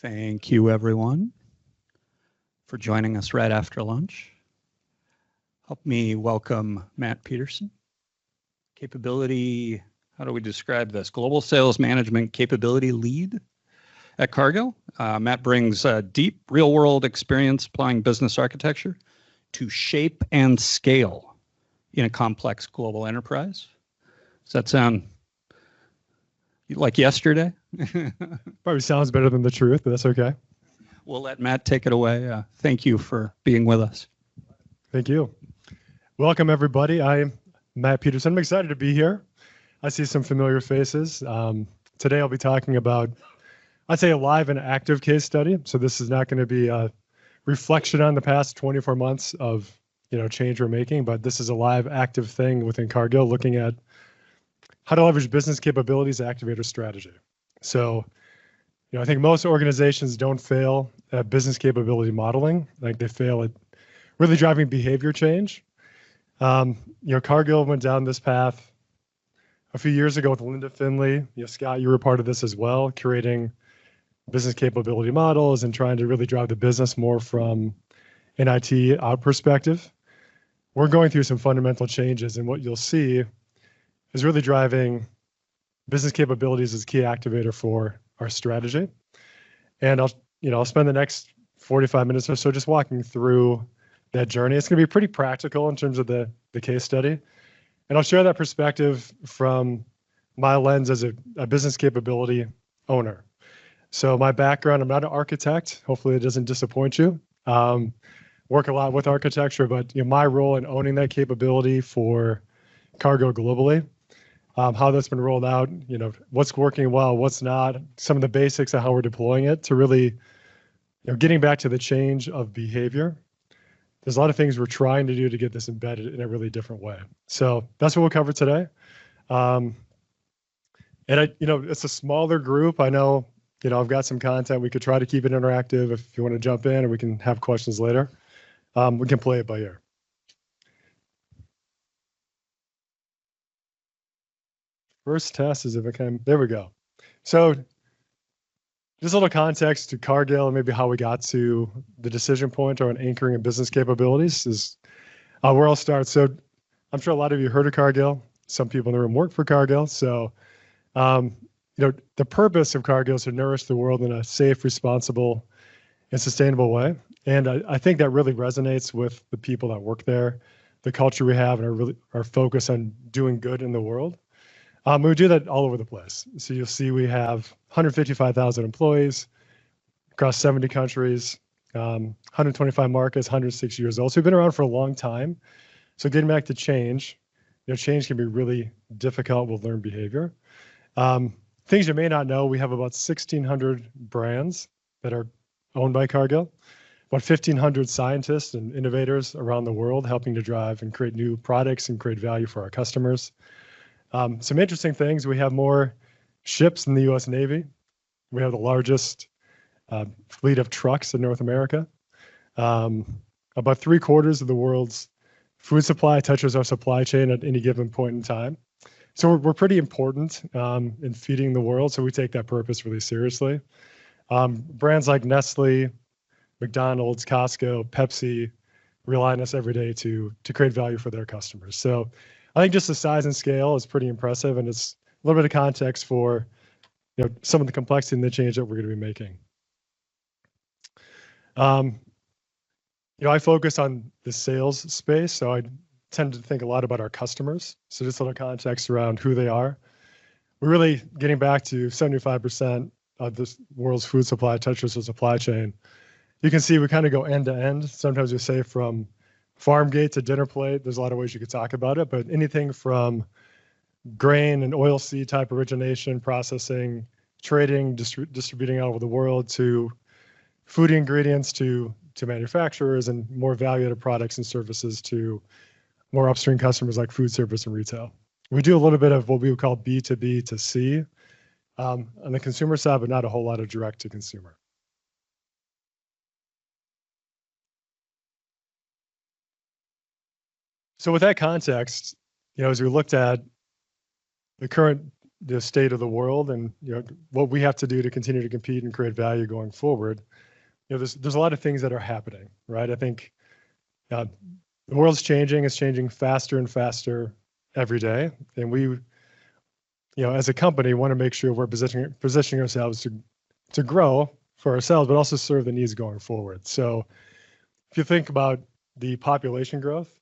Thank you, everyone, for joining us right after lunch. Help me welcome Matt Petersen, capability, how do we describe this? Global Sales Management Capability Lead at Cargill. Matt brings deep real-world experience applying business architecture to shape and scale in a complex global enterprise. Does that sound like yesterday? Probably sounds better than the truth, but that's okay. We'll let Matt take it away. Thank you for being with us. Thank you. Welcome, everybody. I'm Matt Petersen. I'm excited to be here. I see some familiar faces. Today I'll be talking about, I'd say, a live and active case study. So this is not going to be a reflection on the past 24 months of change we're making, but this is a live, active thing within Cargill, looking at how to leverage business capabilities to activate our strategy. So, I think most organizations don't fail at business capability modeling. Like, they fail at really driving behavior change. Cargill went down this path a few years ago with Linda Finley. Scott, you were part of this as well, creating business capability models and trying to really drive the business more from an IT out perspective. We're going through some fundamental changes, and what you'll see is really driving business capabilities as a key activator for our strategy. And I'll spend the next 45 minutes or so just walking through that journey. It's going to be pretty practical in terms of the case study. And I'll share that perspective from my lens as a business capability owner. So my background, I'm not an architect. Hopefully it doesn't disappoint you. Work a lot with architecture, but my role in owning that capability for Cargill globally, how that's been rolled out, what's working well, what's not, some of the basics of how we're deploying it to really, getting back to the change of behavior. There's a lot of things we're trying to do to get this embedded in a really different way. So that's what we'll cover today. And it's a smaller group. I know, I've got some content. We could try to keep it interactive if you want to jump in, or we can have questions later. We can play it by ear. First test is if it can, there we go. So just a little context to Cargill and maybe how we got to the decision point around anchoring and business capabilities is where I'll start. So I'm sure a lot of you heard of Cargill. Some people in the room work for Cargill. So, the purpose of Cargill is to nourish the world in a safe, responsible, and sustainable way. And I think that really resonates with the people that work there, the culture we have, and our focus on doing good in the world. We do that all over the place. So you'll see we have 155,000 employees across 70 countries, 125 markets, 106 years old. So we've been around for a long time. So getting back to change, change can be really difficult with learned behavior. Things you may not know, we have about 1,600 brands that are owned by Cargill, about 1,500 scientists and innovators around the world helping to drive and create new products and create value for our customers. Some interesting things, we have more ships than the U.S. Navy. We have the largest fleet of trucks in North America. About 3/4 of the world's food supply touches our supply chain at any given point in time. So we're pretty important in feeding the world, so we take that purpose really seriously. Brands like Nestle, McDonald's, Costco, Pepsi rely on us every day to create value for their customers. So I think just the size and scale is pretty impressive, and it's a little bit of context for some of the complexity and the change that we're going to be making. I focus on the sales space, so I tend to think a lot about our customers. So just a little context around who they are. We're really getting back to 75% of this world's food supply touches the supply chain. You can see we kind of go end to end. Sometimes we say from farm gate to dinner plate. There's a lot of ways you could talk about it, but anything from grain and oilseed type origination, processing, trading, distributing all over the world, to food ingredients, to manufacturers, and more value-added products and services to more upstream customers like food service and retail. We do a little bit of what we would call B2B to C on the consumer side, but not a whole lot of direct to consumer. So with that context, as we looked at the current the state of the world and what we have to do to continue to compete and create value going forward, there's a lot of things that are happening, right? I think the world's changing. It's changing faster and faster every day, and we, as a company, want to make sure we're positioning ourselves to grow for ourselves, but also serve the needs going forward. So, if you think about the population growth,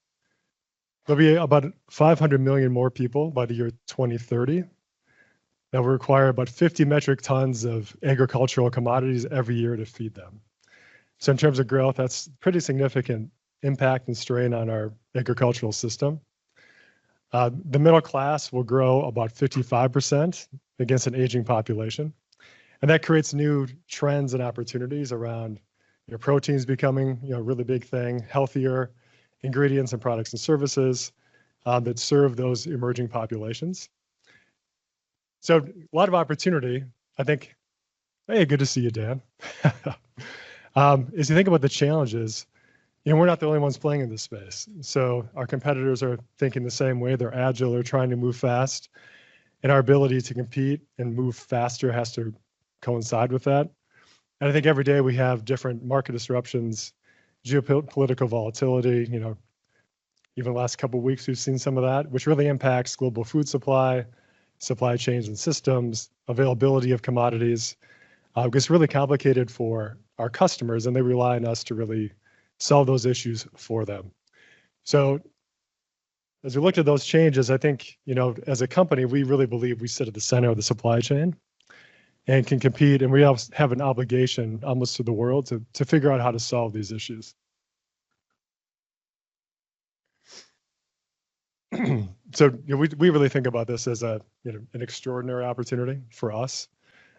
there'll be about 500 million more people by the year 2030. That will require about 50 metric tons of agricultural commodities every year to feed them. So in terms of growth, that's pretty significant impact and strain on our agricultural system. The middle class will grow about 55% against an aging population. And that creates new trends and opportunities around proteins becoming a really big thing, healthier ingredients and products and services that serve those emerging populations. So a lot of opportunity, I think. Hey, good to see you, Dan. As you think about the challenges, we're not the only ones playing in this space. So our competitors are thinking the same way. They're agile, they're trying to move fast. And our ability to compete and move faster has to coincide with that. And I think every day we have different market disruptions, geopolitical volatility, even the last couple of weeks we've seen some of that, which really impacts global food supply chains and systems, availability of commodities. It gets really complicated for our customers, and they rely on us to really solve those issues for them. So as we looked at those changes, I think, as a company, we really believe we sit at the center of the supply chain and can compete, and we have an obligation almost to the world to figure out how to solve these issues. So we really think about this as an extraordinary opportunity for us.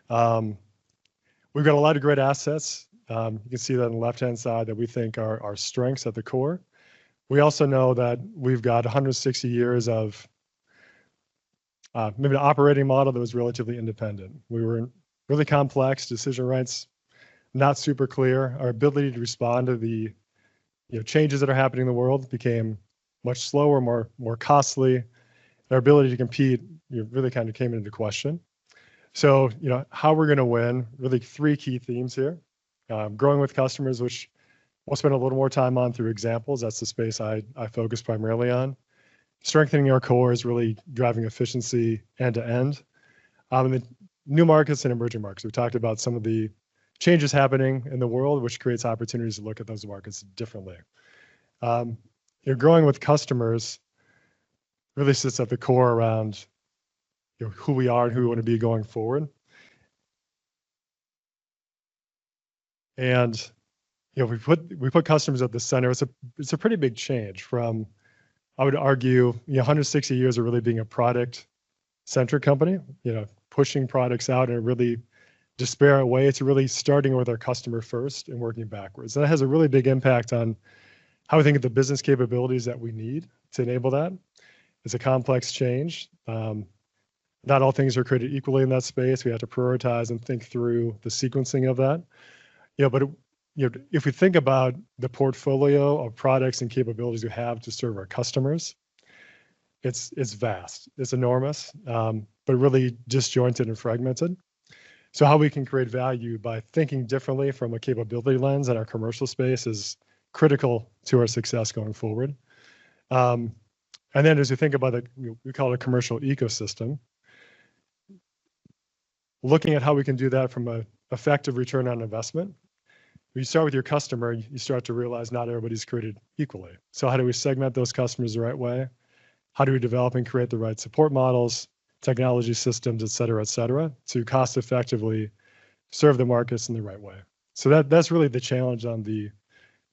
We've got a lot of great assets. You can see that on the left-hand side that we think are our strengths at the core. We also know that we've got 160 years of maybe an operating model that was relatively independent. We were really complex, decision rights not super clear. Our ability to respond to the changes that are happening in the world became much slower, more costly. Our ability to compete really kind of came into question. So, how we're going to win, really three key themes here. Growing with customers, which we'll spend a little more time on through examples. That's the space I focus primarily on. Strengthening our core is really driving efficiency end to end. And the new markets and emerging markets. We talked about some of the changes happening in the world, which creates opportunities to look at those markets differently. Growing with customers really sits at the core around who we are and who we want to be going forward. And we put customers at the center. It's a pretty big change from, I would argue, 160 years of really being a product-centric company, pushing products out in a really disparate way to really starting with our customer first and working backwards. And that has a really big impact on how we think of the business capabilities that we need to enable that. It's a complex change. Not all things are created equally in that space. We have to prioritize and think through the sequencing of that. But if we think about the portfolio of products and capabilities we have to serve our customers, it's vast, it's enormous, but really disjointed and fragmented. So how we can create value by thinking differently from a capability lens in our commercial space is critical to our success going forward. And then as we think about it, we call it a commercial ecosystem. Looking at how we can do that from an effective return on investment. When you start with your customer, you start to realize not everybody's created equally. So how do we segment those customers the right way? How do we develop and create the right support models, technology systems, et cetera, to cost effectively serve the markets in the right way? So that's really the challenge on the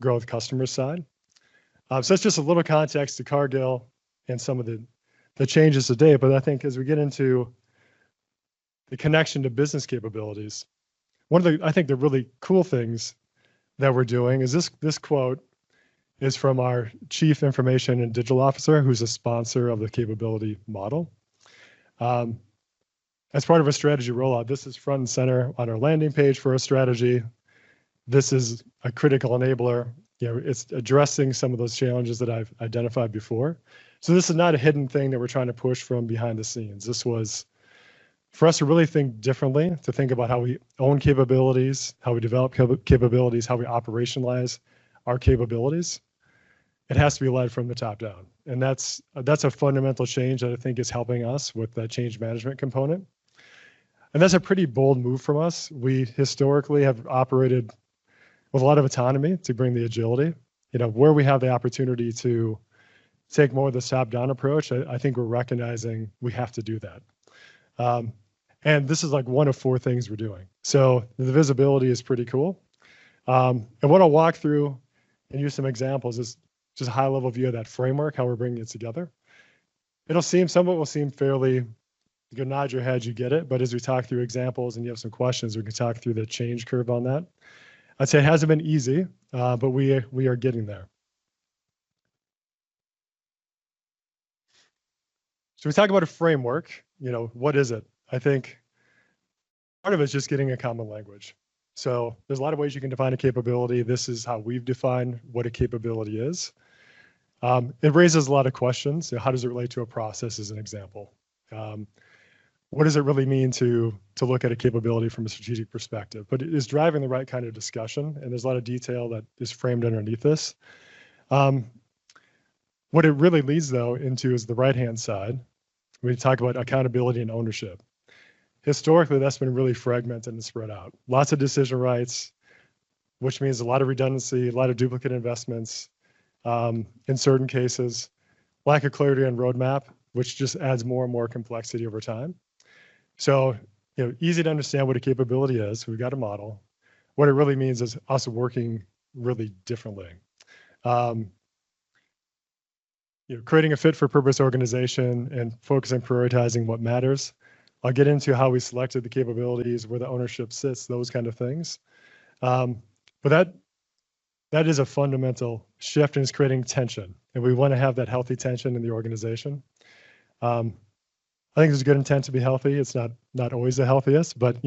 growth customer side. So that's just a little context to Cargill and some of the changes today. But I think as we get into the connection to business capabilities, one of the really cool things that we're doing is this quote is from our Chief Information and Digital Officer, who's a sponsor of the capability model. As part of a strategy rollout, this is front and center on our landing page for a strategy. This is a critical enabler. It's addressing some of those challenges that I've identified before. So this is not a hidden thing that we're trying to push from behind the scenes. This was for us to really think differently, to think about how we own capabilities, how we develop capabilities, how we operationalize our capabilities, it has to be led from the top down. And that's a fundamental change that I think is helping us with that change management component. And that's a pretty bold move from us. We historically have operated with a lot of autonomy to bring the agility. Where we have the opportunity to take more of the top-down approach, I think we're recognizing we have to do that. And this is like one of 4 things we're doing. So the visibility is pretty cool. And what I'll walk through and use some examples is just a high-level view of that framework, how we're bringing it together. Some of it will seem fairly, you can nod your head, you get it. But as we talk through examples and you have some questions, we can talk through the change curve on that. I'd say it hasn't been easy, but we are getting there. So we talk about a framework. What is it? I think part of it is just getting a common language. So there's a lot of ways you can define a capability. This is how we've defined what a capability is. It raises a lot of questions. How does it relate to a process, as an example? What does it really mean to look at a capability from a strategic perspective? But it is driving the right kind of discussion, and there's a lot of detail that is framed underneath this. What it really leads, though, into is the right-hand side. We talk about accountability and ownership. Historically, that's been really fragmented and spread out. Lots of decision rights, which means a lot of redundancy, a lot of duplicate investments. In certain cases, lack of clarity on roadmap, which just adds more and more complexity over time. So, easy to understand what a capability is. We've got a model. What it really means is us working really differently. Creating a fit-for-purpose organization and focusing, prioritizing what matters. I'll get into how we selected the capabilities, where the ownership sits, those kind of things. But that is a fundamental shift, and it's creating tension. And we want to have that healthy tension in the organization. I think there's a good intent to be healthy. It's not always the healthiest, but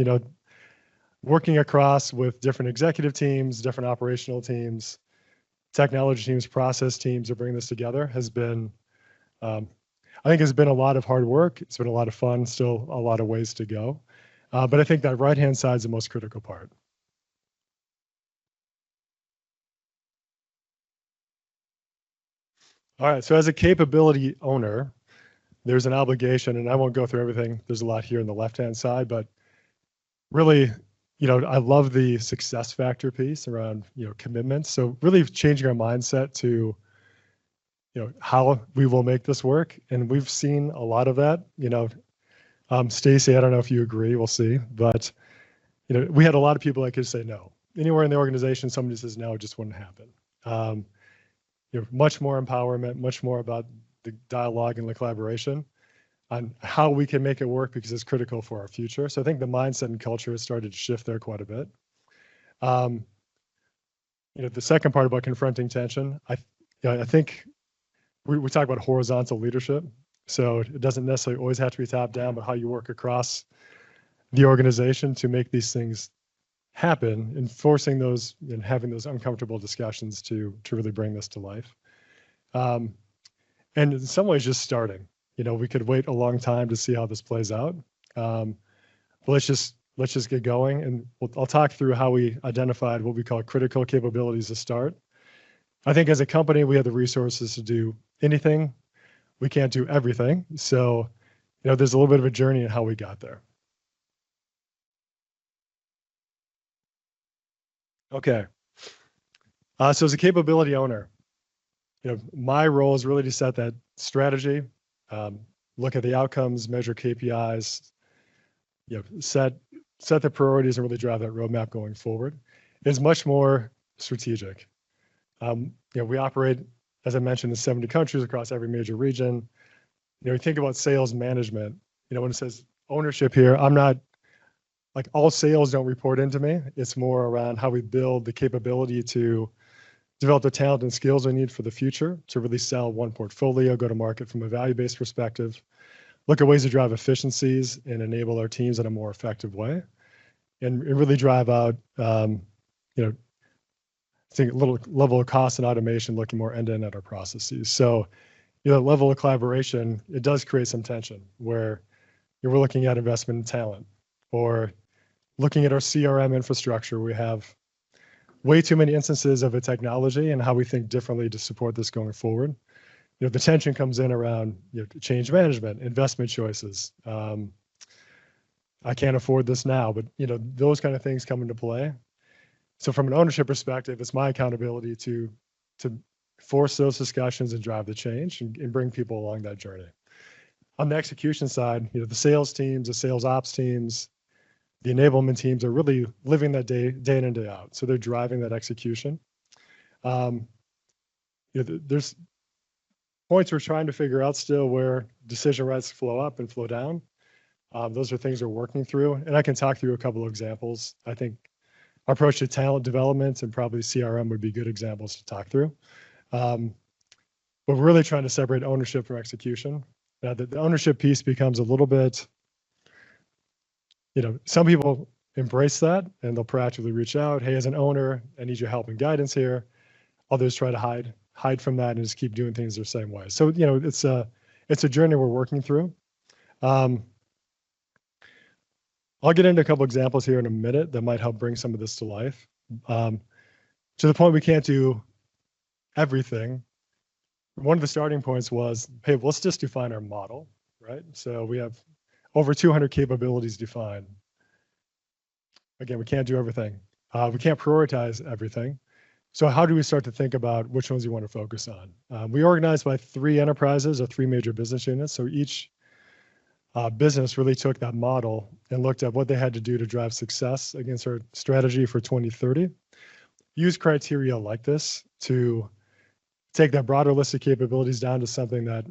working across with different executive teams, different operational teams, technology teams, process teams to bring this together has been, I think it's been a lot of hard work. It's been a lot of fun, still a lot of ways to go. But I think that right-hand side is the most critical part. All right, so as a capability owner, there's an obligation, and I won't go through everything. There's a lot here on the left-hand side, but really, I love the success factor piece around, commitments. So really changing our mindset to, how we will make this work. And we've seen a lot of that, Stacy, I don't know if you agree, we'll see. But, we had a lot of people that could say no. Anywhere in the organization, somebody says no, it just wouldn't happen. Much more empowerment, much more about the dialogue and the collaboration on how we can make it work, because it's critical for our future. So I think the mindset and culture has started to shift there quite a bit. The second part about confronting tension, I think we talk about horizontal leadership. So it doesn't necessarily always have to be top down, but how you work across the organization to make these things happen, and forcing those and having those uncomfortable discussions to really bring this to life. And in some ways, just starting. We could wait a long time to see how this plays out. But let's just get going, and I'll talk through how we identified what we call critical capabilities to start. I think as a company, we have the resources to do anything. We can't do everything. So, there's a little bit of a journey in how we got there. Okay. So as a capability owner, my role is really to set that strategy, look at the outcomes, measure KPIs, set the priorities, and really drive that roadmap going forward. It's much more strategic. We operate, as I mentioned, in 70 countries across every major region. You think about sales management, when it says ownership here, I'm not like, all sales don't report into me. It's more around how we build the capability to develop the talent and skills we need for the future to really sell one portfolio, go to market from a value-based perspective, look at ways to drive efficiencies and enable our teams in a more effective way, and really drive out, I think a little level of cost and automation, looking more end-to-end at our processes. So, the level of collaboration, it does create some tension where, we're looking at investment in talent, or looking at our CRM infrastructure. We have way too many instances of a technology and how we think differently to support this going forward. The tension comes in around change management, investment choices. I can't afford this now, but those kind of things come into play. So from an ownership perspective, it's my accountability to force those discussions and drive the change and bring people along that journey. On the execution side, the sales teams, the sales ops teams, the enablement teams are really living that day in and day out. So they're driving that execution. There's points we're trying to figure out still where decision rights flow up and flow down. Those are things we're working through, and I can talk through a couple of examples. I think our approach to talent development and probably CRM would be good examples to talk through. But we're really trying to separate ownership from execution. The ownership piece becomes a little bit, some people embrace that and they'll proactively reach out. Hey, as an owner, I need your help and guidance here. Others try to hide from that and just keep doing things their same way. So, it's a journey we're working through. I'll get into a couple examples here in a minute that might help bring some of this to life. To the point we can't do everything. One of the starting points was, hey, let's just define our model, right? So we have over 200 capabilities defined. Again, we can't do everything. We can't prioritize everything. So how do we start to think about which ones you want to focus on? We organized by 3 enterprises or 3 major business units. So each business really took that model and looked at what they had to do to drive success against our strategy for 2030. Use criteria like this to take that broader list of capabilities down to something that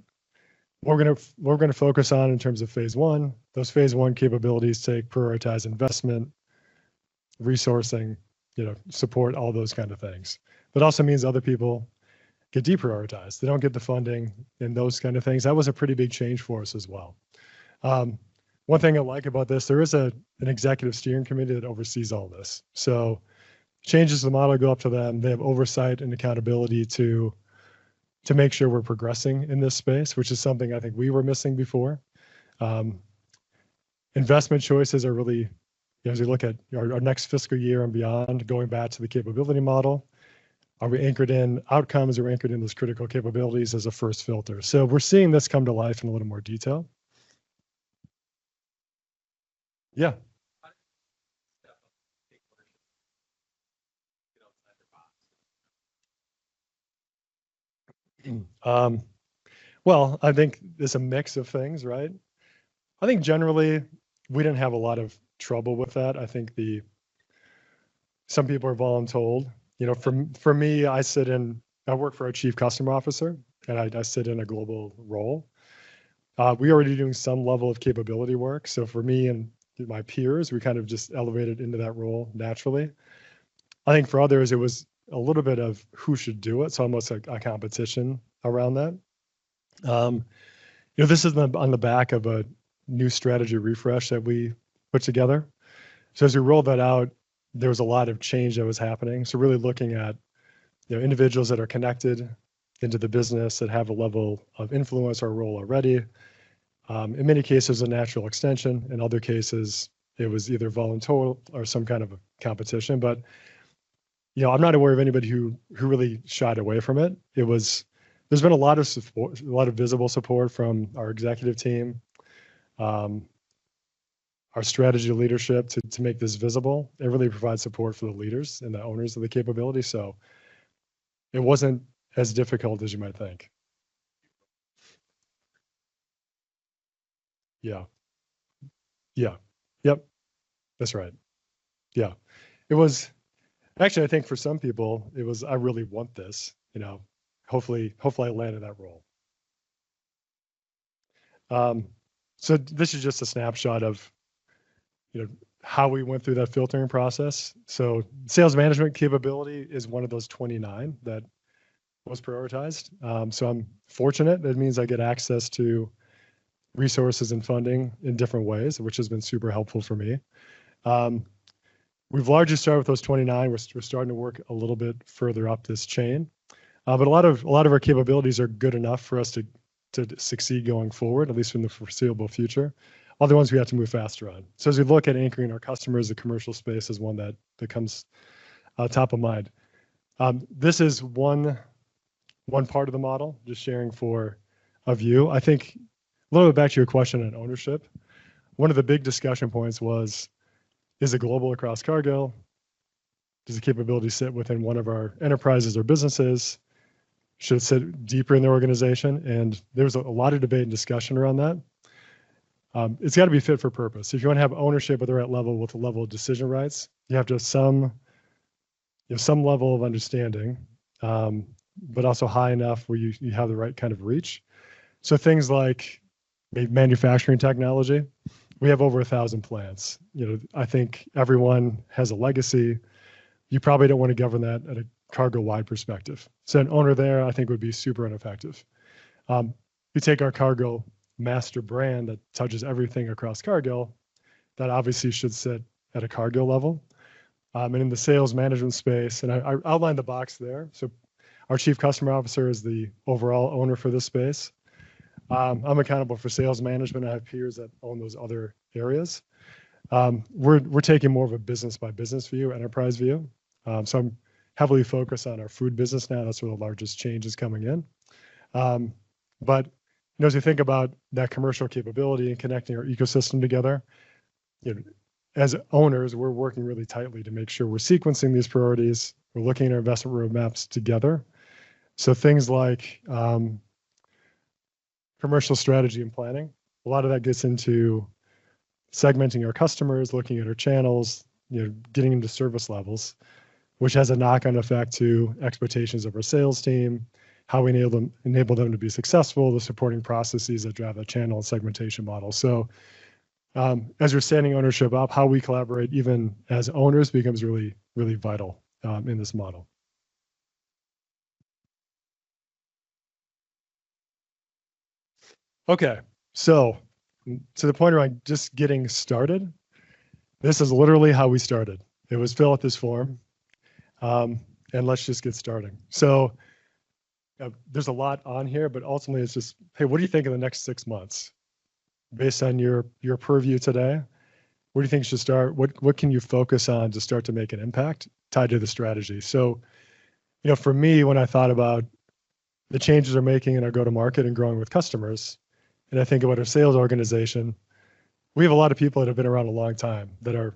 we're going to focus on in terms of phase 1. Those phase 1 capabilities prioritize investment, resourcing, support, all those kind of things. That also means other people get deprioritized. They don't get the funding and those kind of things. That was a pretty big change for us as well. One thing I like about this, there is an executive steering committee that oversees all this. So changes to the model go up to them. They have oversight and accountability to make sure we're progressing in this space, which is something I think we were missing before. Investment choices are really, as we look at our next fiscal year and beyond, going back to the capability model, are we anchored in outcomes? Are we anchored in those critical capabilities as a first filter? So we're seeing this come to life in a little more detail. Yeah. Well, I think it's a mix of things, right? I think generally we didn't have a lot of trouble with that. I think some people are voluntold. For me, I work for our chief customer officer, and I sit in a global role. We already doing some level of capability work. So for me and my peers, we kind of just elevated into that role naturally. I think for others, it was a little bit of who should do it. So almost a competition around that. This is on the back of a new strategy refresh that we put together. So as we rolled that out, there was a lot of change that was happening. So really looking at individuals that are connected into the business that have a level of influence or role already. In many cases, a natural extension. In other cases, it was either voluntold or some kind of a competition. But I'm not aware of anybody who really shied away from it. There's been a lot of support, a lot of visible support from our executive team, our strategy leadership to make this visible. It really provides support for the leaders and the owners of the capability. So it wasn't as difficult as you might think. Yeah. Yep. That's right. Yeah. It was actually, I think for some people, it was, I really want this, hopefully I land in that role. So this is just a snapshot of, how we went through that filtering process. So sales management capability is one of those 29 that was prioritized. So I'm fortunate. That means I get access to resources and funding in different ways, which has been super helpful for me. We've largely started with those 29. We're starting to work a little bit further up this chain, but a lot of our capabilities are good enough for us to succeed going forward, at least in the foreseeable future. other ones we have to move faster on. So as we look at anchoring our customers, the commercial space is one that comes top of mind. This is one part of the model, just sharing for a view. I think a little bit back to your question on ownership. One of the big discussion points was, is it global across Cargill? Does the capability sit within one of our enterprises or businesses? Should it sit deeper in the organization? And there was a lot of debate and discussion around that. It's got to be fit for purpose. If you want to have ownership at the right level with the level of decision rights, you have to have some level of understanding, but also high enough where you have the right kind of reach. So things like maybe manufacturing technology, we have over 1,000 plants. I think everyone has a legacy. You probably don't want to govern that at a Cargill-wide perspective. So an owner there, I think, would be super ineffective. You take our Cargill master brand that touches everything across Cargill, that obviously should sit at a Cargill level. And in the sales management space, and I outlined the box there. So our chief customer officer is the overall owner for this space. I'm accountable for sales management. I have peers that own those other areas. We're taking more of a business by business view, enterprise view. So I'm heavily focused on our food business now. That's where the largest change is coming in. But as you think about that commercial capability and connecting our ecosystem together, as owners, we're working really tightly to make sure we're sequencing these priorities. We're looking at our investment roadmaps together. So things like commercial strategy and planning, a lot of that gets into segmenting our customers, looking at our channels, getting into service levels, which has a knock-on effect to expectations of our sales team, how we enable them to be successful, the supporting processes that drive the channel and segmentation model. So as we're standing ownership up, how we collaborate even as owners becomes really, really vital in this model. Okay, so to the point around just getting started, this is literally how we started. It was fill out this form, and let's just get starting. So there's a lot on here, but ultimately it's just, hey, what do you think in the next 6 months? Based on your purview today, what do you think should start? What can you focus on to start to make an impact tied to the strategy? So, for me, when I thought about the changes we're making in our go-to-market and growing with customers, and I think about our sales organization, we have a lot of people that have been around a long time that are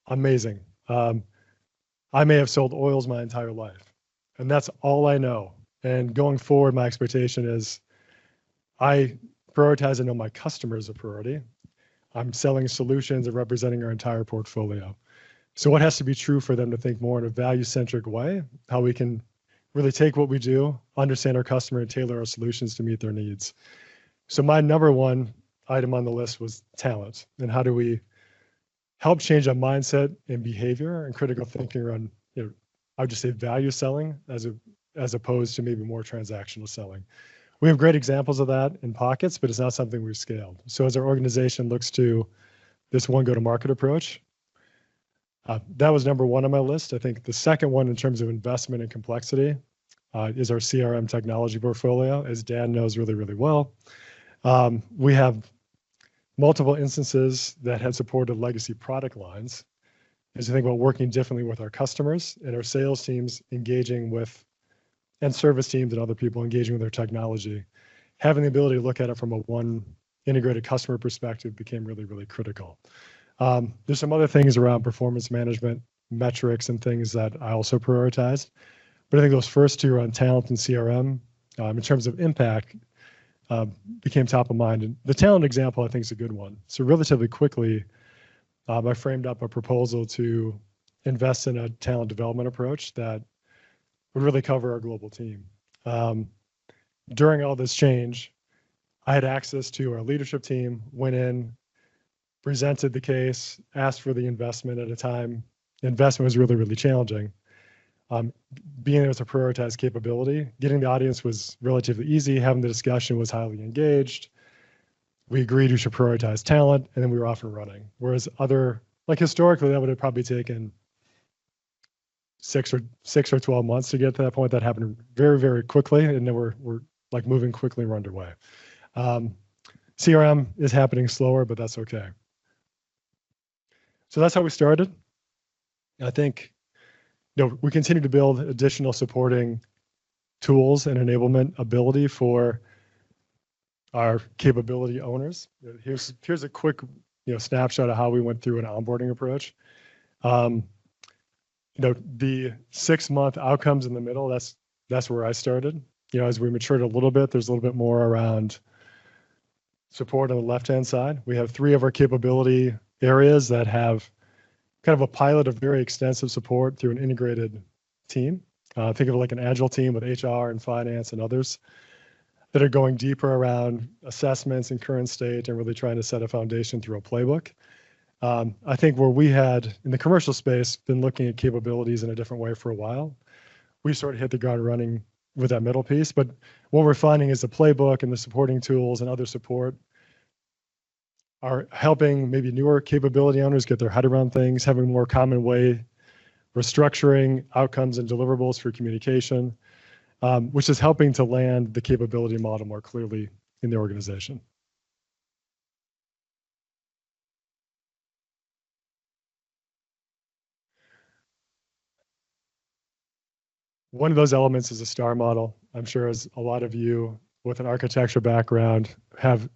amazing. I may have sold oils my entire life, and that's all I know. And going forward, my expectation is I prioritize and know my customers a priority. I'm selling solutions and representing our entire portfolio. So what has to be true for them to think more in a value-centric way, how we can really take what we do, understand our customer, and tailor our solutions to meet their needs. So my number one item on the list was talent. And how do we help change that mindset and behavior and critical thinking around, I would just say value selling as opposed to maybe more transactional selling. We have great examples of that in pockets, but it's not something we've scaled. So as our organization looks to this one go-to-market approach, that was number one on my list. I think the second one in terms of investment and complexity is our CRM technology portfolio, as Dan knows really, really well. We have multiple instances that had supported legacy product lines. As you think about working differently with our customers and our sales teams engaging with, and service teams and other people engaging with their technology, having the ability to look at it from a one integrated customer perspective became really, really critical. There's some other things around performance management, metrics, and things that I also prioritized. But I think those first two around talent and CRM, in terms of impact, became top of mind. And the talent example, I think, is a good one. So relatively quickly, I framed up a proposal to invest in a talent development approach that would really cover our global team. During all this change, I had access to our leadership team, went in, presented the case, asked for the investment at a time. Investment was really, really challenging. Being able to prioritize capability, getting the audience was relatively easy. Having the discussion was highly engaged. We agreed we should prioritize talent, and then we were off and running. Whereas historically, that would have probably taken 6 or 12 months to get to that point. That happened very, very quickly, and then we're like moving quickly and we're underway. CRM is happening slower, but that's okay. So that's how we started. I think we continue to build additional supporting tools and enablement ability for our capability owners. Here's a quick snapshot of how we went through an onboarding approach. The 6-month outcomes in the middle, that's where I started. As we matured a little bit, there's a little bit more around support on the left-hand side. We have 3 of our capability areas that have kind of a pilot of very extensive support through an integrated team. Think of it like an agile team with HR and finance and others that are going deeper around assessments and current state and really trying to set a foundation through a playbook. I think where we had, in the commercial space, been looking at capabilities in a different way for a while, we sort of hit the ground running with that middle piece. But what we're finding is the playbook and the supporting tools and other support are helping maybe newer capability owners get their head around things, having a more common way, restructuring outcomes and deliverables for communication, which is helping to land the capability model more clearly in the organization. One of those elements is a star model. I'm sure as a lot of you with an architecture background have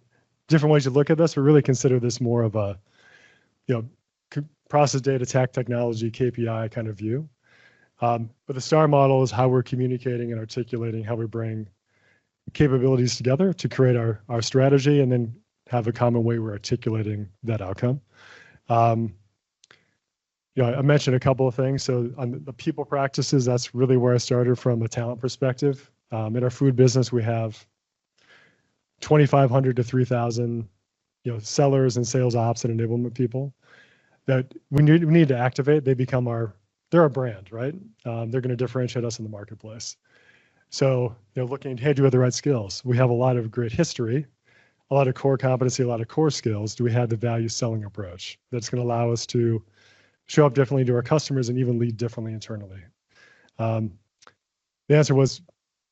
different ways to look at this, but really consider this more of a, process data, tech, technology, KPI kind of view. But the star model is how we're communicating and articulating how we bring capabilities together to create our strategy and then have a common way we're articulating that outcome. I mentioned a couple of things. So on the people practices, that's really where I started from a talent perspective. In our food business, we have 2,500 to 3,000, sellers and sales ops and enablement people that we need to activate. They're our brand, right? They're going to differentiate us in the marketplace. So, looking, hey, do we have the right skills? We have a lot of great history, a lot of core competency, a lot of core skills. Do we have the value selling approach that's going to allow us to show up differently to our customers and even lead differently internally? The answer was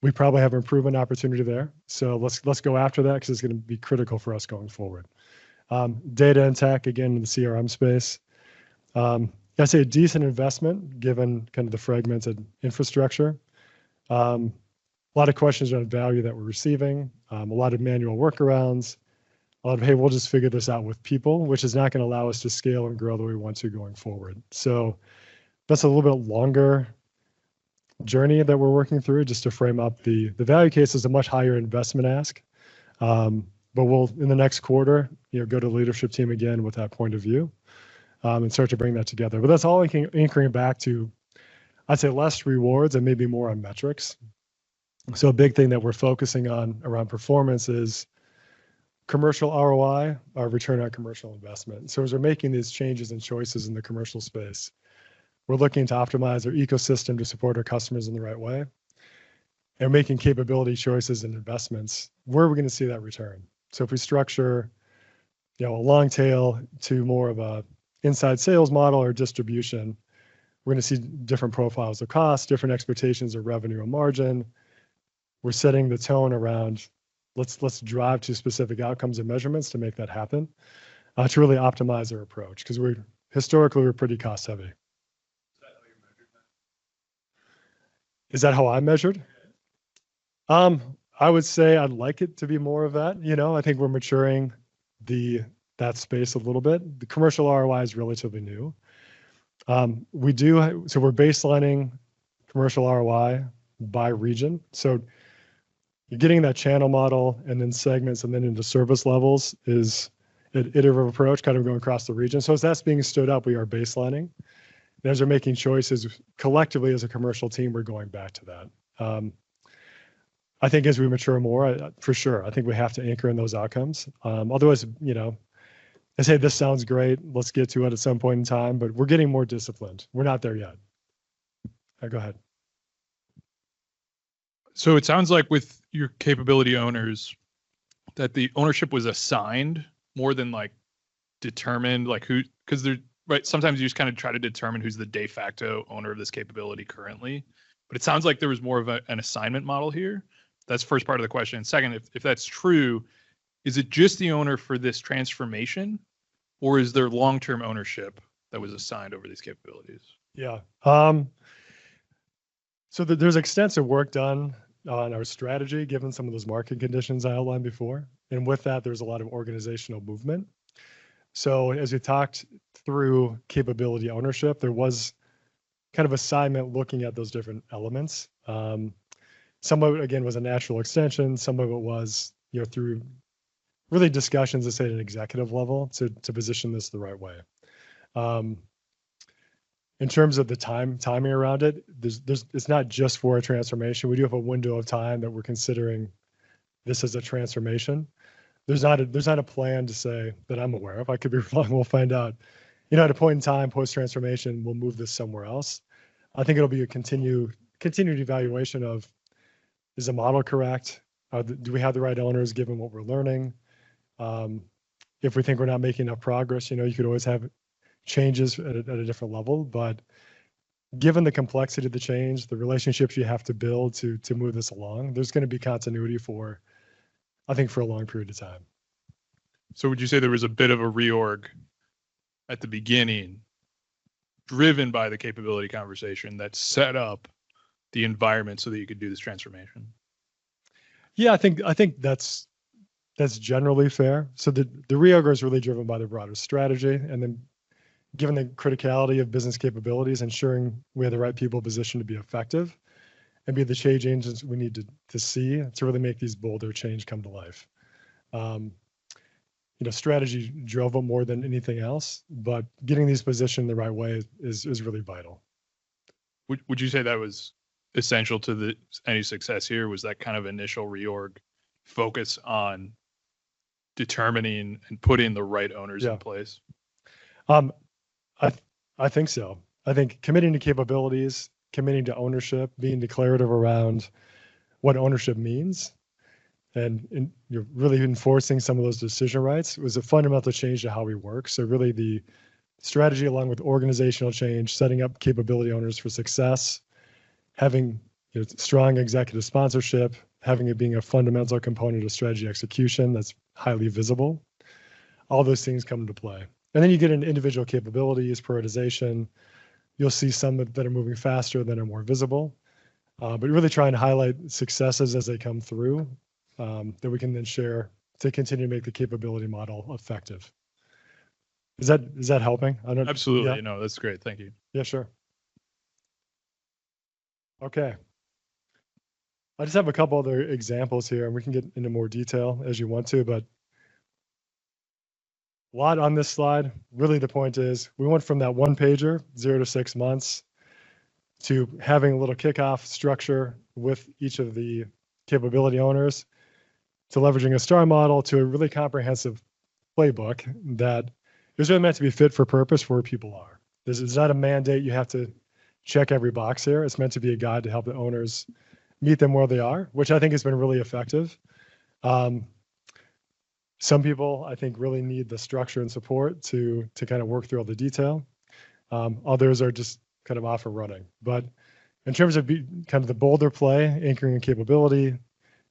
we probably have an improvement opportunity there. So let's go after that because it's going to be critical for us going forward. Data and tech, again, in the CRM space. I'd say a decent investment given kind of the fragmented infrastructure. A lot of questions around value that we're receiving, a lot of manual workarounds, a lot of, hey, we'll just figure this out with people, which is not going to allow us to scale and grow the way we want to going forward. So that's a little bit longer journey that we're working through just to frame up the value case is a much higher investment ask. But we'll, in the next quarter, go to the leadership team again with that point of view and start to bring that together. But that's all anchoring back to, I'd say, less rewards and maybe more on metrics. So a big thing that we're focusing on around performance is commercial ROI, our return on commercial investment. So as we're making these changes and choices in the commercial space, we're looking to optimize our ecosystem to support our customers in the right way and making capability choices and investments. Where are we going to see that return? So if we structure, a long tail to more of a inside sales model or distribution, we're going to see different profiles of cost, different expectations of revenue and margin. We're setting the tone around let's drive to specific outcomes and measurements to make that happen, to really optimize our approach because historically we're pretty cost heavy. Is that how I measured? I would say I'd like it to be more of that. I think we're maturing that space a little bit. The commercial ROI is relatively new. So we're baselining commercial ROI by region. So you're getting that channel model and then segments and then into service levels is an iterative approach kind of going across the region. So as that's being stood up, we are baselining. And as we're making choices collectively as a commercial team, we're going back to that. I think as we mature more, for sure, I think we have to anchor in those outcomes. Otherwise, I say this sounds great. Let's get to it at some point in time, but we're getting more disciplined. We're not there yet. Go ahead. So it sounds like with your capability owners that the ownership was assigned more than like determined, like who, because they're right. Sometimes you just kind of try to determine who's the de facto owner of this capability currently, but it sounds like there was more of an assignment model here. That's the first part of the question. And second, if that's true, is it just the owner for this transformation, or is there long-term ownership that was assigned over these capabilities? Yeah. So there's extensive work done on our strategy, given some of those market conditions I outlined before. And with that, there's a lot of organizational movement. So as we talked through capability ownership, there was kind of assignment looking at those different elements. Some of it, again, was a natural extension. Some of it was, through really discussions, let's say at an executive level, to position this the right way. In terms of the timing around it, it's not just for a transformation. We do have a window of time that we're considering this as a transformation. There's not a plan to say that I'm aware of. I could be wrong. We'll find out. At a point in time, post-transformation, we'll move this somewhere else. I think it'll be a continued evaluation of, is the model correct? Do we have the right owners given what we're learning? If we think we're not making enough progress, you could always have changes at a different level. But given the complexity of the change, the relationships you have to build to move this along, there's going to be continuity for a long period of time. So would you say there was a bit of a reorg at the beginning, driven by the capability conversation, that set up the environment so that you could do this transformation? Yeah, I think that's generally fair. So the reorg is really driven by the broader strategy, and then given the criticality of business capabilities, ensuring we have the right people positioned to be effective and be the change agents we need to see to really make these bolder change come to life. Strategy drove it more than anything else, but getting these positioned the right way is really vital. Would you say that was essential to any success here? Was that kind of initial reorg focus on determining and putting the right owners in place? I think so. I think committing to capabilities, committing to ownership, being declarative around what ownership means, and you're really enforcing some of those decision rights was a fundamental change to how we work. So really the strategy, along with organizational change, setting up capability owners for success, having strong executive sponsorship, having it being a fundamental component of strategy execution that's highly visible. All those things come into play. And then you get into individual capabilities, prioritization. You'll see some that are moving faster, that are more visible. But really trying to highlight successes as they come through that we can then share to continue to make the capability model effective. Is that helping? Absolutely. Yeah. No, that's great. Thank you. Yeah, sure. Okay. I just have a couple other examples here, and we can get into more detail as you want to, but a lot on this slide. Really, the point is we went from that one pager, 0 to 6 months, to having a little kickoff structure with each of the capability owners, to leveraging a STAR model, to a really comprehensive playbook that is really meant to be fit for purpose for where people are. This is not a mandate. You have to check every box here. It's meant to be a guide to help the owners meet them where they are, which I think has been really effective. Some people, I think, really need the structure and support to kind of work through all the detail. Others are just kind of off and running. But in terms of kind of the bolder play, anchoring and capability,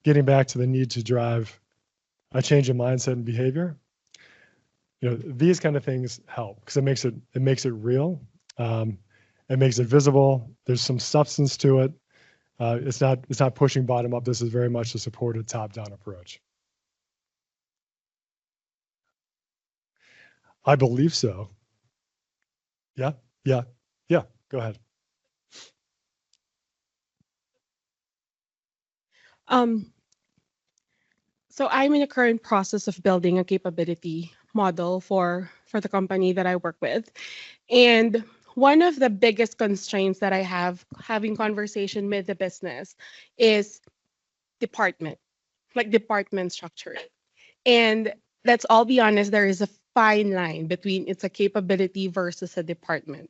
getting back to the need to drive a change in mindset and behavior, these kind of things help because it makes it real. It makes it visible. There's some substance to it. It's not pushing bottom up. This is very much a supported top-down approach. I believe so. Yeah. Go ahead. So I'm in the current process of building a capability model for the company that I work with. And one of the biggest constraints that I have having conversation with the business is department structure. And let's all be honest, there is a fine line between it's a capability versus a department.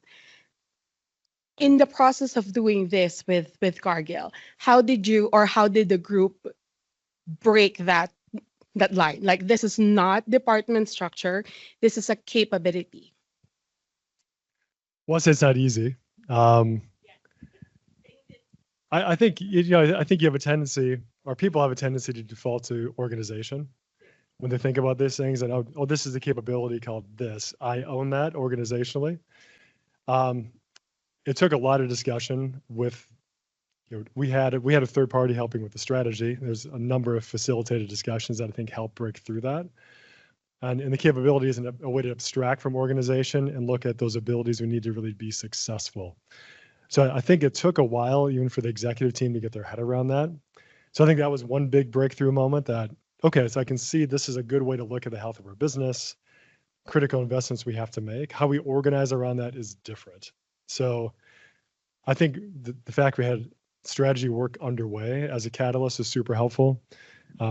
In the process of doing this with Cargill, how did the group break that line? Like, this is not department structure, this is a capability. Well, it's not easy. I think I think you have a tendency, or people have a tendency, to default to organization when they think about these things, and oh, this is the capability called this. I own that organizationally. It took a lot of discussion with, we had a third party helping with the strategy. There's a number of facilitated discussions that I think help break through that. And the capability isn't a way to abstract from organization and look at those abilities we need to really be successful. So I think it took a while, even for the executive team, to get their head around that. So I think that was one big breakthrough moment that, okay, so I can see this is a good way to look at the health of our business, critical investments we have to make. How we organize around that is different. So I think the fact we had strategy work underway as a catalyst is super helpful.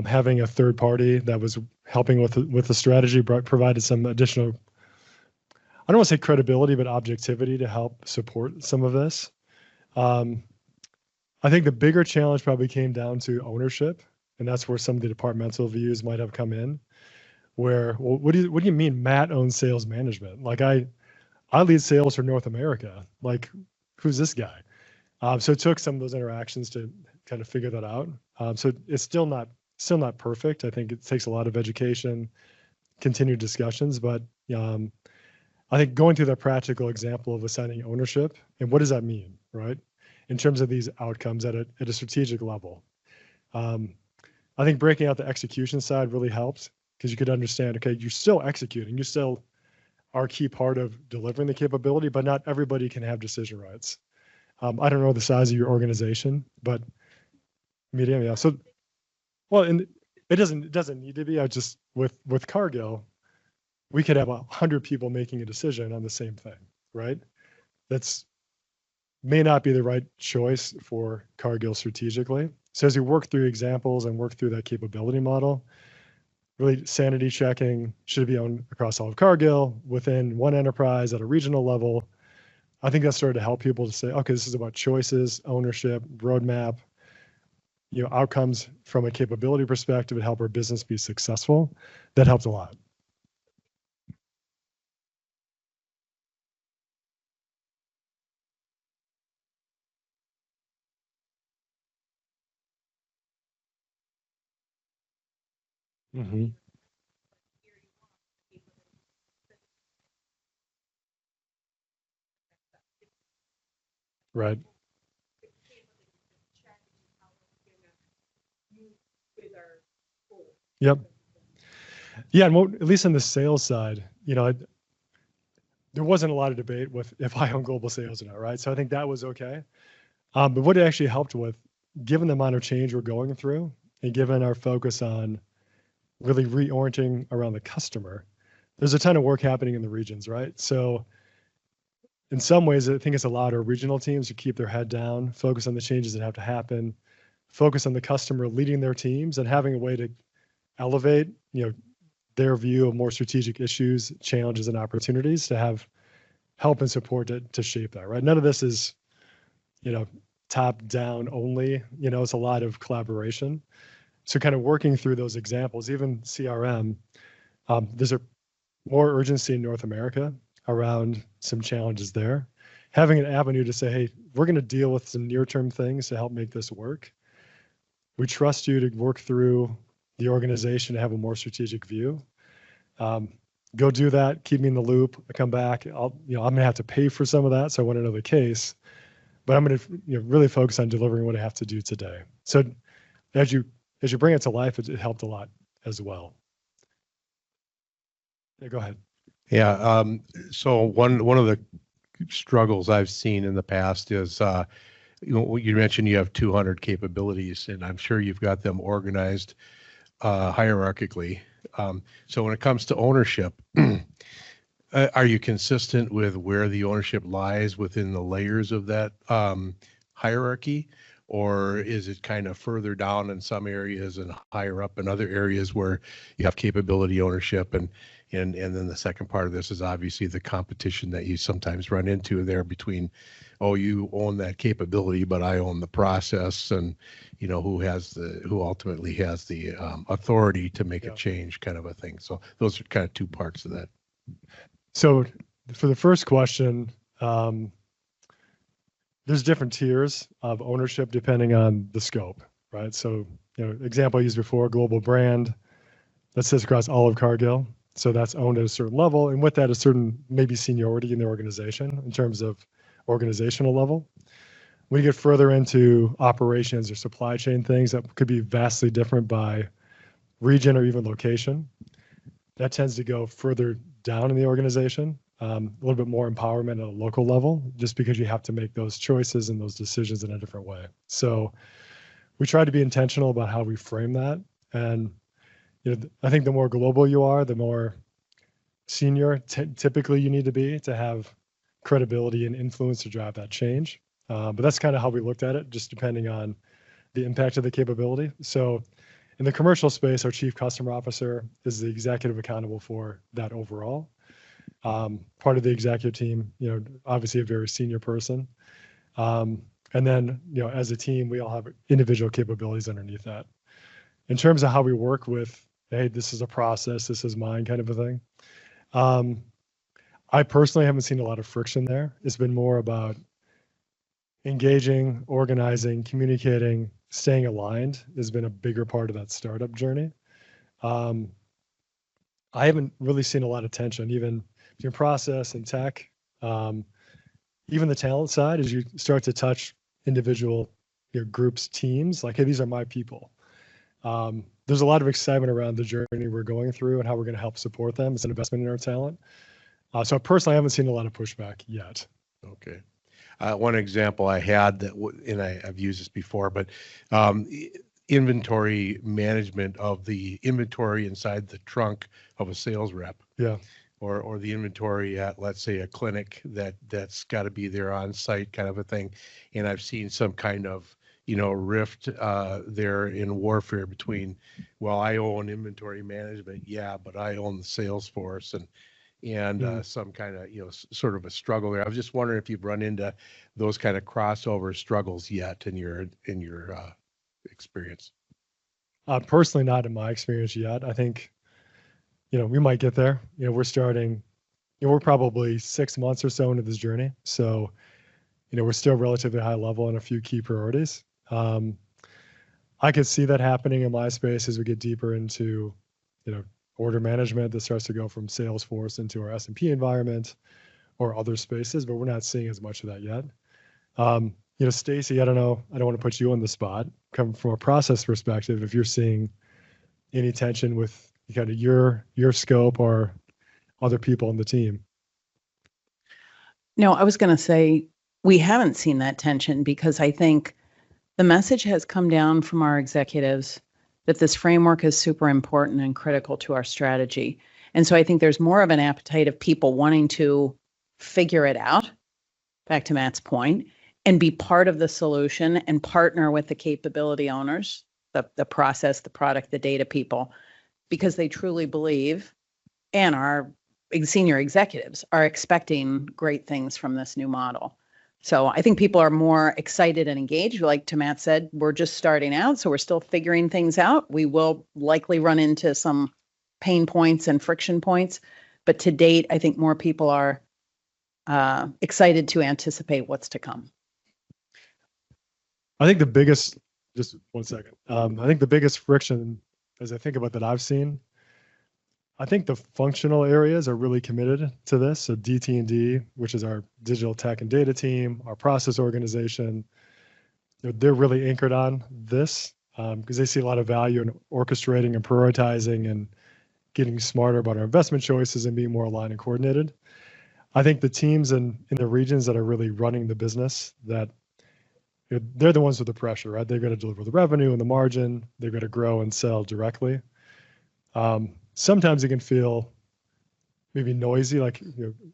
Having a third party that was helping with the strategy provided some additional, I don't want to say credibility, but objectivity to help support some of this. I think the bigger challenge probably came down to ownership, and that's where some of the departmental views might have come in. Where, well, what do you mean Matt owns sales management? Like I lead sales for North America. Like, who's this guy? So it took some of those interactions to kind of figure that out. So it's still not perfect. I think it takes a lot of education, continued discussions, but I think going through that practical example of assigning ownership and what does that mean, right? In terms of these outcomes at a strategic level. I think breaking out the execution side really helped because you could understand, okay, you're still executing, you still are a key part of delivering the capability, but not everybody can have decision rights. I don't know the size of your organization, but medium, yeah. So, well, and it doesn't need to be. I just with Cargill, we could have 100 people making a decision on the same thing, right? That's may not be the right choice for Cargill strategically. So as you work through examples and work through that capability model, really sanity checking, should it be owned across all of Cargill, within one enterprise at a regional level? I think that started to help people to say, okay, this is about choices, ownership, roadmap, outcomes from a capability perspective to help our business be successful. That helped a lot. Mm-hmm. Right. Yep. Yeah, and at least on the sales side, there wasn't a lot of debate with if I own global sales or not, right? So I think that was okay. But what it actually helped with, given the amount of change we're going through, and given our focus on really reorienting around the customer, there's a ton of work happening in the regions, right? So in some ways, I think it's allowed our regional teams to keep their head down, focus on the changes that have to happen, focus on the customer leading their teams and having a way to elevate, their view of more strategic issues, challenges, and opportunities to have help and support to shape that, right? None of this is, top down only, it's a lot of collaboration. So kind of working through those examples, even CRM, there's a more urgency in North America around some challenges there. Having an avenue to say, hey, we're going to deal with some near-term things to help make this work. We trust you to work through the organization to have a more strategic view. Go do that. Keep me in the loop. I come back. I'm going to have to pay for some of that, so I want to know the case. But I'm going to really focus on delivering what I have to do today. So as you bring it to life, it helped a lot as well. Yeah, go ahead. Yeah. So one of the struggles I've seen in the past is, you mentioned you have 200 capabilities, and I'm sure you've got them organized hierarchically. So when it comes to ownership, are you consistent with where the ownership lies within the layers of that hierarchy? Or is it kind of further down in some areas and higher up in other areas where you have capability ownership? And then the second part of this is obviously the competition that you sometimes run into there between, oh, you own that capability, but I own the process, and who ultimately has the authority to make a change, kind of a thing. So those are kind of two parts of that. So for the first question, there's different tiers of ownership depending on the scope, right? So, example I used before, global brand, that sits across all of Cargill. So that's owned at a certain level. And with that, a certain maybe seniority in the organization in terms of organizational level. When you get further into operations or supply chain things that could be vastly different by region or even location, that tends to go further down in the organization, a little bit more empowerment at a local level, just because you have to make those choices and those decisions in a different way. So we try to be intentional about how we frame that. And I think the more global you are, the more senior typically you need to be to have credibility and influence to drive that change. But that's kind of how we looked at it, just depending on the impact of the capability. So in the commercial space, our chief customer officer is the executive accountable for that overall. Part of the executive team, obviously a very senior person. And then, as a team, we all have individual capabilities underneath that. In terms of how we work with, hey, this is a process, this is mine kind of a thing. I personally haven't seen a lot of friction there. It's been more about engaging, organizing, communicating, staying aligned has been a bigger part of that startup journey. I haven't really seen a lot of tension, even between process and tech. Even the talent side, as you start to touch individual groups, teams, like, hey, these are my people. There's a lot of excitement around the journey we're going through and how we're going to help support them. It's an investment in our talent. So personally, I haven't seen a lot of pushback yet. Okay. One example I had and I've used this before, but inventory management of the inventory inside the trunk of a sales rep. Yeah. Or the inventory at, let's say, a clinic that's got to be there on site kind of a thing. And I've seen some kind of, rift there in warfare between, well, I own inventory management, yeah, but I own the sales force and some kind of, sort of a struggle there. I was just wondering if you've run into those kind of crossover struggles yet in your experience. Personally, not in my experience yet. I think, we might get there. We're starting, we're probably 6 months or so into this journey. So, we're still relatively high level on a few key priorities. I could see that happening in my space as we get deeper into, order management that starts to go from Salesforce into our S&P environment or other spaces, but we're not seeing as much of that yet. Stacy, I don't know, I don't want to put you on the spot. Come from a process perspective, if you're seeing any tension with kind of your scope or other people on the team. No, I was going to say we haven't seen that tension because I think the message has come down from our executives that this framework is super important and critical to our strategy. And so I think there's more of an appetite of people wanting to figure it out, back to Matt's point, and be part of the solution and partner with the capability owners, the process, the product, the data people, because they truly believe, and our senior executives are expecting great things from this new model. So I think people are more excited and engaged. Like to Matt said, we're just starting out, so we're still figuring things out. We will likely run into some pain points and friction points, but to date, I think more people are excited to anticipate what's to come. I think the biggest, just 1 second. I think the biggest friction, as I think about that I've seen, I think the functional areas are really committed to this. So DT&D, which is our digital tech and data team, our process organization, they're really anchored on this because they see a lot of value in orchestrating and prioritizing and getting smarter about our investment choices and being more aligned and coordinated. I think the teams in the regions that are really running the business, that they're the ones with the pressure, right? They're going to deliver the revenue and the margin. They're going to grow and sell directly. Sometimes it can feel maybe noisy, like,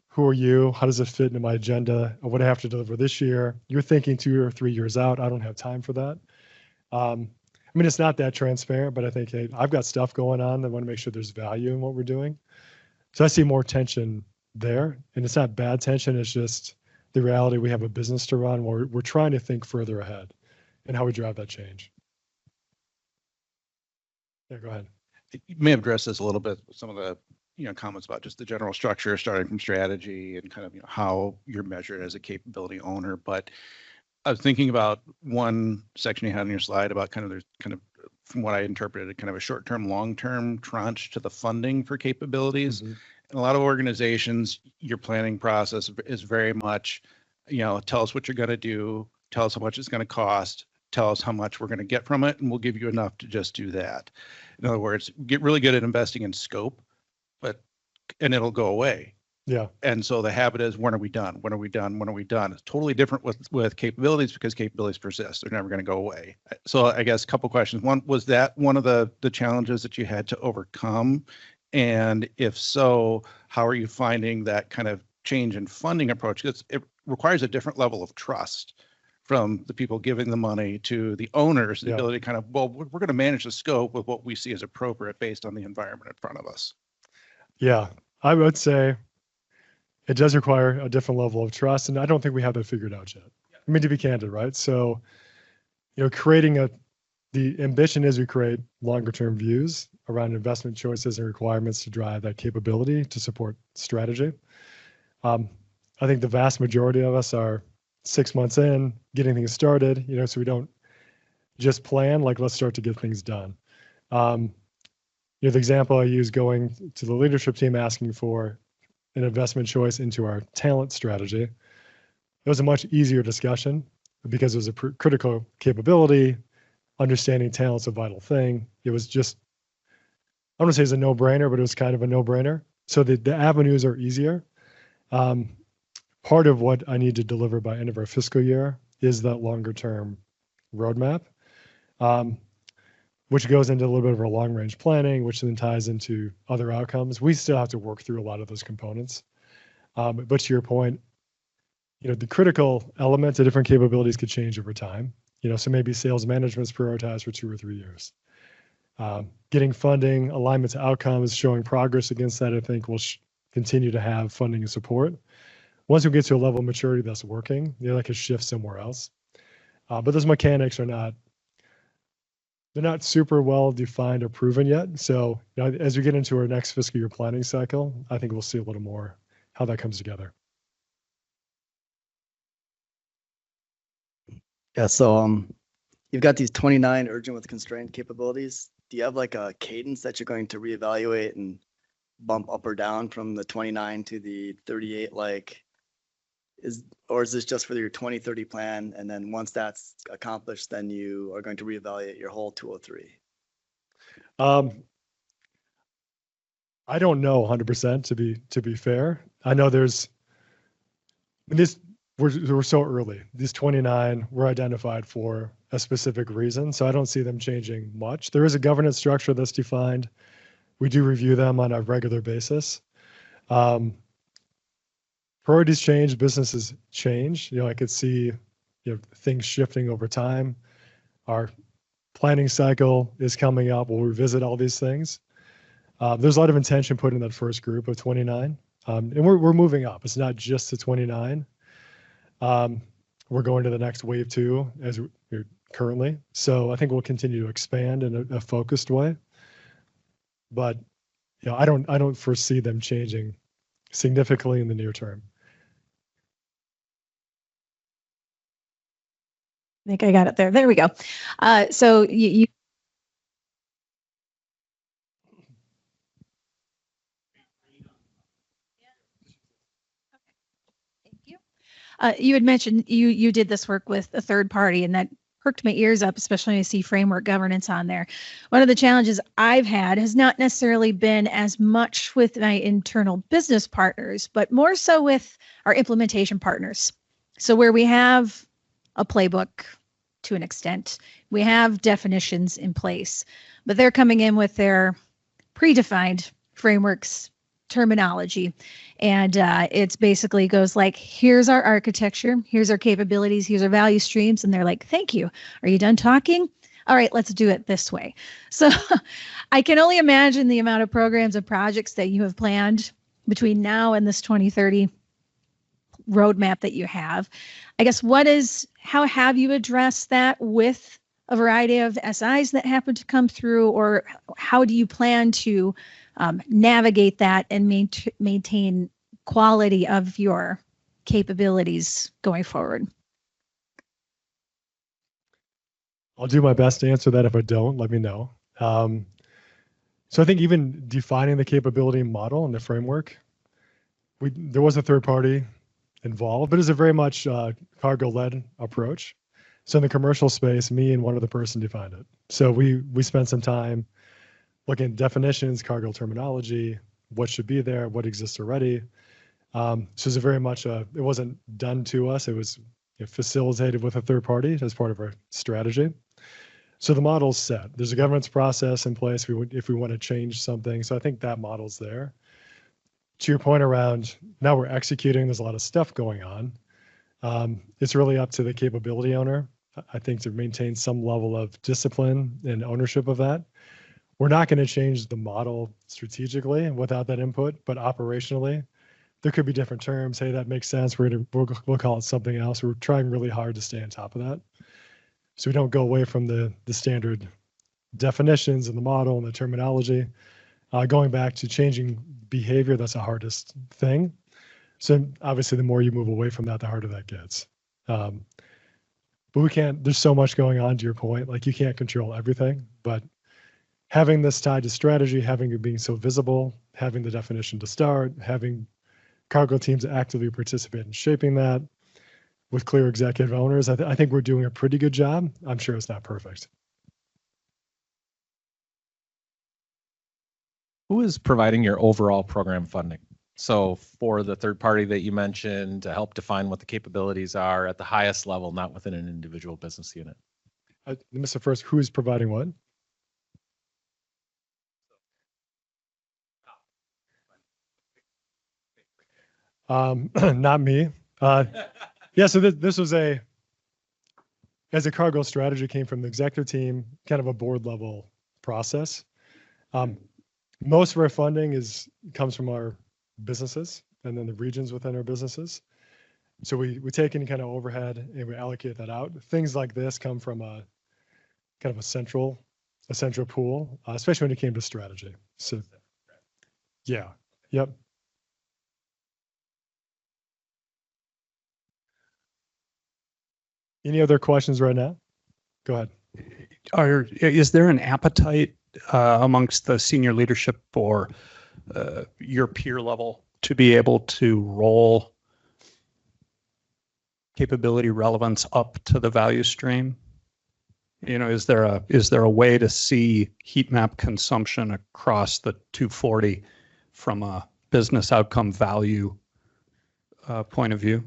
who are you? How does it fit into my agenda? What do I have to deliver this year? You're thinking 2 or 3 years out. I don't have time for that. It's not that transparent, but I think, hey, I've got stuff going on. I want to make sure there's value in what we're doing. So I see more tension there. And it's not bad tension. It's just the reality we have a business to run. We're trying to think further ahead and how we drive that change. Yeah, go ahead. You may have addressed this a little bit with some of the comments about just the general structure, starting from strategy and kind of how you're measured as a capability owner. But I was thinking about one section you had on your slide about there's from what I interpreted, kind of a short-term, long-term tranche to the funding for capabilities. Mhm. In a lot of organizations, your planning process is very much, tell us what you're going to do, tell us how much it's going to cost, tell us how much we're going to get from it, and we'll give you enough to just do that. In other words, get really good at investing in scope, and it'll go away. Yeah. And so the habit is, when are we done? When are we done? When are we done? It's totally different with capabilities, because capabilities persist. They're never going to go away. So I guess a couple questions. One, was that one of the challenges that you had to overcome? And if so, how are you finding that kind of change in funding approach? Because it requires a different level of trust from the people giving the money to the owners, the Yeah. ability to kind of, well, we're going to manage the scope with what we see as appropriate based on the environment in front of us. Yeah. I would say it does require a different level of trust, and I don't think we have that figured out yet. I mean, to be candid, right? So, creating the ambition is we create longer term views around investment choices and requirements to drive that capability to support strategy. I think the vast majority of us are 6 months in, getting things started, so we don't just plan, like, let's start to get things done. The example I use, going to the leadership team, asking for an investment choice into our talent strategy. It was a much easier discussion because it was a critical capability. Understanding talent's a vital thing. It was just, I don't want to say it's a no-brainer, but it was kind of a no-brainer. So the avenues are easier. Part of what I need to deliver by end of our fiscal year is that longer-term roadmap, which goes into a little bit of our long-range planning, which then ties into other outcomes. We still have to work through a lot of those components. But to your point, the critical elements of different capabilities could change over time. So maybe sales management's prioritized for 2 or 3 years. Getting funding, alignment to outcomes, showing progress against that, I think will continue to have funding and support. Once we get to a level of maturity that's working, that could shift somewhere else. But those mechanics they're not super well defined or proven yet. So as we get into our next fiscal year planning cycle, I think we'll see a little more how that comes together. Yeah, so you've got these 29 urgent with constraint capabilities. Do you have like a cadence that you're going to reevaluate and bump up or down from the 29 to the 38? Or is this just for your 2030 plan? And then once that's accomplished, then you are going to reevaluate your whole 203? I don't know 100% to be fair. I know we're so early. These 29 were identified for a specific reason, so I don't see them changing much. There is a governance structure that's defined. We do review them on a regular basis. Priorities change, businesses change. I could see things shifting over time. Our planning cycle is coming up. We'll revisit all these things. There's a lot of intention put in that first group of 29, and we're moving up. It's not just the 29. We're going to the next wave 2 as we're currently. So I think we'll continue to expand in a focused way. But I don't foresee them changing significantly in the near term. I think I got it there. There we go. So you Thank you. You had mentioned you did this work with a third party, and that perked my ears up, especially when I see framework governance on there. One of the challenges I've had has not necessarily been as much with my internal business partners, but more so with our implementation partners. So where we have a playbook to an extent, we have definitions in place, but they're coming in with their predefined frameworks, terminology. And it's basically goes like, here's our architecture, here's our capabilities, here's our value streams. And they're like, thank you. Are you done talking? All right, let's do it this way. So I can only imagine the amount of programs and projects that you have planned between now and this 2030 roadmap that you have. I guess how have you addressed that with a variety of SIs that happen to come through, or how do you plan to navigate that and maintain quality of your capabilities going forward? I'll do my best to answer that. If I don't, let me know. So I think even defining the capability model and the framework, there was a third party involved, but it's a very much cargo-led approach. So in the commercial space, me and one other person defined it. So we spent some time looking at definitions, cargo terminology, what should be there, what exists already. So it's a very much it wasn't done to us. It was facilitated with a third party as part of our strategy. So the model's set. There's a governance process in place if we want to change something. So I think that model's there. To your point around now we're executing, there's a lot of stuff going on. It's really up to the capability owner, I think, to maintain some level of discipline and ownership of that. We're not going to change the model strategically without that input, but operationally, there could be different terms. Hey, that makes sense. We'll call it something else. We're trying really hard to stay on top of that, so we don't go away from the standard definitions and the model and the terminology. Going back to changing behavior, that's the hardest thing. So obviously, the more you move away from that, the harder that gets. But we can't. There's so much going on. To your point, like you can't control everything, but having this tied to strategy, having it being so visible, having the definition to start, having cargo teams actively participate in shaping that with clear executive owners, I think we're doing a pretty good job. I'm sure it's not perfect. Who is providing your overall program funding? So for the third party that you mentioned to help define what the capabilities are at the highest level, not within an individual business unit. I missed the first. Who is providing what? Not me. Yeah, so this was as a cargo strategy came from the executive team, kind of a board level process. Most of our funding comes from our businesses and then the regions within our businesses. So we take any kind of overhead and we allocate that out. Things like this come from a kind of a central pool, especially when it came to strategy. So yeah, yep. Any other questions right now? Go ahead. Is there an appetite amongst the senior leadership or your peer level to be able to roll capability relevance up to the value stream? Is there a way to see heat map consumption across the 240 from a business outcome value point of view?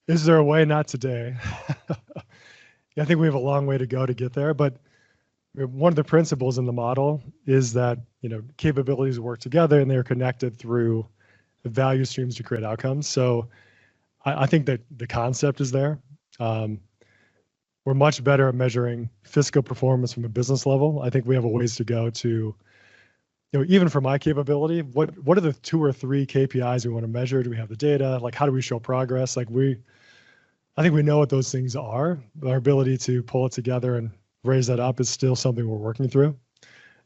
Is there a way? Not today. I think we have a long way to go to get there, but one of the principles in the model is that capabilities work together and they're connected through the value streams to create outcomes. So I think that the concept is there. We're much better at measuring fiscal performance from a business level. I think we have a ways to go to, even for my capability, what are the 2 or 3 KPIs we want to measure? Do we have the data? Like, how do we show progress? I think we know what those things are. Our ability to pull it together and raise that up is still something we're working through.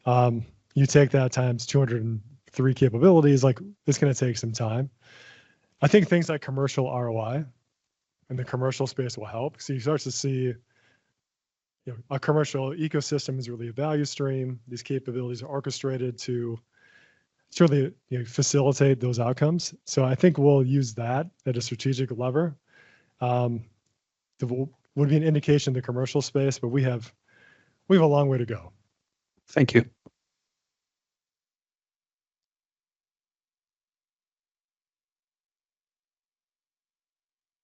You take that times 203 capabilities, it's going to take some time. I think things like commercial ROI and the commercial space will help. So you start to see a commercial ecosystem is really a value stream. These capabilities are orchestrated to really facilitate those outcomes. So I think we'll use that as a strategic lever. That would be an indication of the commercial space, but we have a long way to go. Thank you.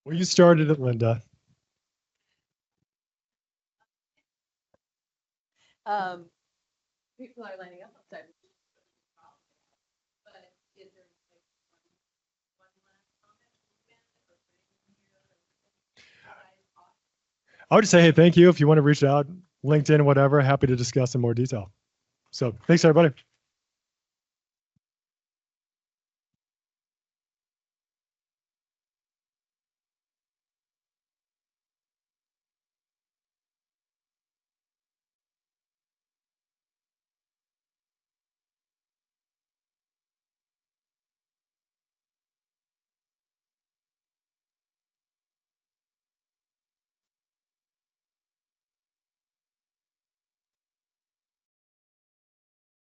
Well, you started it, Linda. People are lining up outside. But is there one last comment? I would just say, hey, thank you. If you want to reach out, LinkedIn, whatever, happy to discuss in more detail. So thanks, everybody.